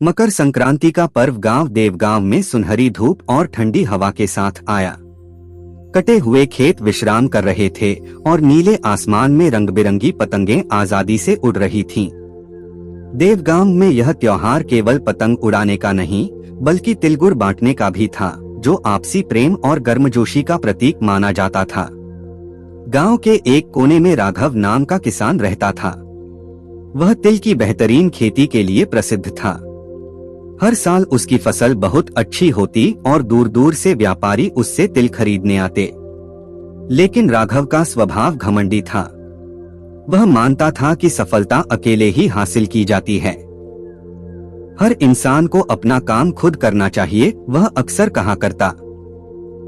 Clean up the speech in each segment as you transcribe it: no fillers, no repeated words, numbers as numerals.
मकर संक्रांति का पर्व गांव देवगांव में सुनहरी धूप और ठंडी हवा के साथ आया। कटे हुए खेत विश्राम कर रहे थे और नीले आसमान में रंग बिरंगी पतंगें आजादी से उड़ रही थीं। देवगांव में यह त्योहार केवल पतंग उड़ाने का नहीं, बल्कि तिलगुड़ बांटने का भी था, जो आपसी प्रेम और गर्मजोशी का प्रतीक माना जाता था। गांव के एक कोने में राघव नाम का किसान रहता था। वह तिल की बेहतरीन खेती के लिए प्रसिद्ध था। हर साल उसकी फसल बहुत अच्छी होती और दूर दूर से व्यापारी उससे तिल खरीदने आते। लेकिन राघव का स्वभाव घमंडी था। वह मानता था कि सफलता अकेले ही हासिल की जाती है। हर इंसान को अपना काम खुद करना चाहिए, वह अक्सर कहा करता।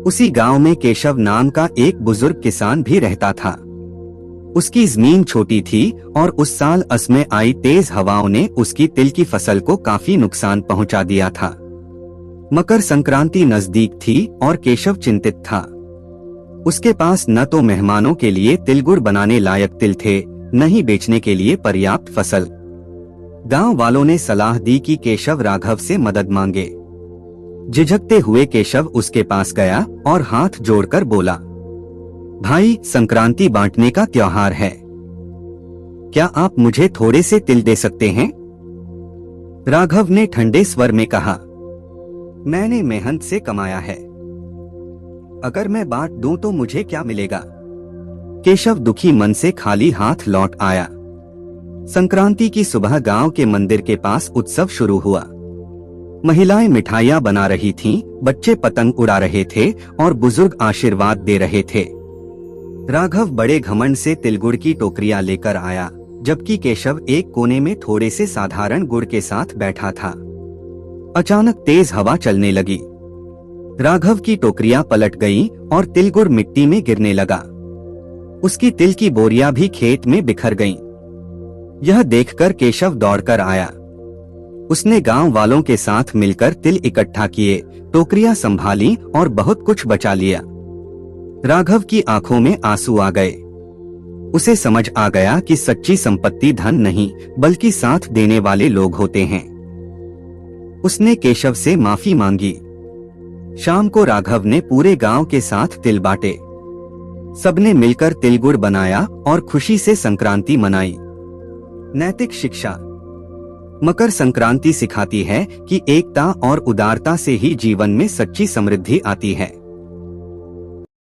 उसी गांव में केशव नाम का एक बुजुर्ग किसान भी रहता था। उसकी जमीन छोटी थी और उस साल असमय आई तेज हवाओं ने उसकी तिल की फसल को काफी नुकसान पहुंचा दिया था। मकर संक्रांति नजदीक थी और केशव चिंतित था। उसके पास न तो मेहमानों के लिए तिलगुड़ बनाने लायक तिल थे, न ही बेचने के लिए पर्याप्त फसल। गांव वालों ने सलाह दी कि केशव राघव से मदद मांगे। झिझकते हुए केशव उसके पास गया और हाथ जोड़कर बोला, भाई, संक्रांति बांटने का त्योहार है। क्या आप मुझे थोड़े से तिल दे सकते हैं? राघव ने ठंडे स्वर में कहा, मैंने मेहनत से कमाया है। अगर मैं बांट दूं तो मुझे क्या मिलेगा? केशव दुखी मन से खाली हाथ लौट आया। संक्रांति की सुबह गांव के मंदिर के पास उत्सव शुरू हुआ। महिलाएं मिठाइयां बना रही थीं, बच्चे पतंग उड़ा रहे थे और बुजुर्ग आशीर्वाद दे रहे थे। राघव बड़े घमंड से तिलगुड़ की टोकरियां लेकर आया, जबकि केशव एक कोने में थोड़े से साधारण गुड़ के साथ बैठा था। अचानक तेज हवा चलने लगी। राघव की टोकरियां पलट गईं और तिलगुड़ मिट्टी में गिरने लगा। उसकी तिल की बोरियां भी खेत में बिखर गईं। यह देखकर केशव दौड़कर आया। उसने गांव वालों के साथ मिलकर तिल इकट्ठा किए, टोकरियां संभाली और बहुत कुछ बचा लिया। राघव की आंखों में आंसू आ गए। उसे समझ आ गया कि सच्ची संपत्ति धन नहीं, बल्कि साथ देने वाले लोग होते हैं। उसने केशव से माफी मांगी। शाम को राघव ने पूरे गांव के साथ तिल बांटे। सबने मिलकर तिलगुड़ बनाया और खुशी से संक्रांति मनाई। नैतिक शिक्षा। मकर संक्रांति सिखाती है कि एकता और उदारता से ही जीवन में सच्ची समृद्धि आती है।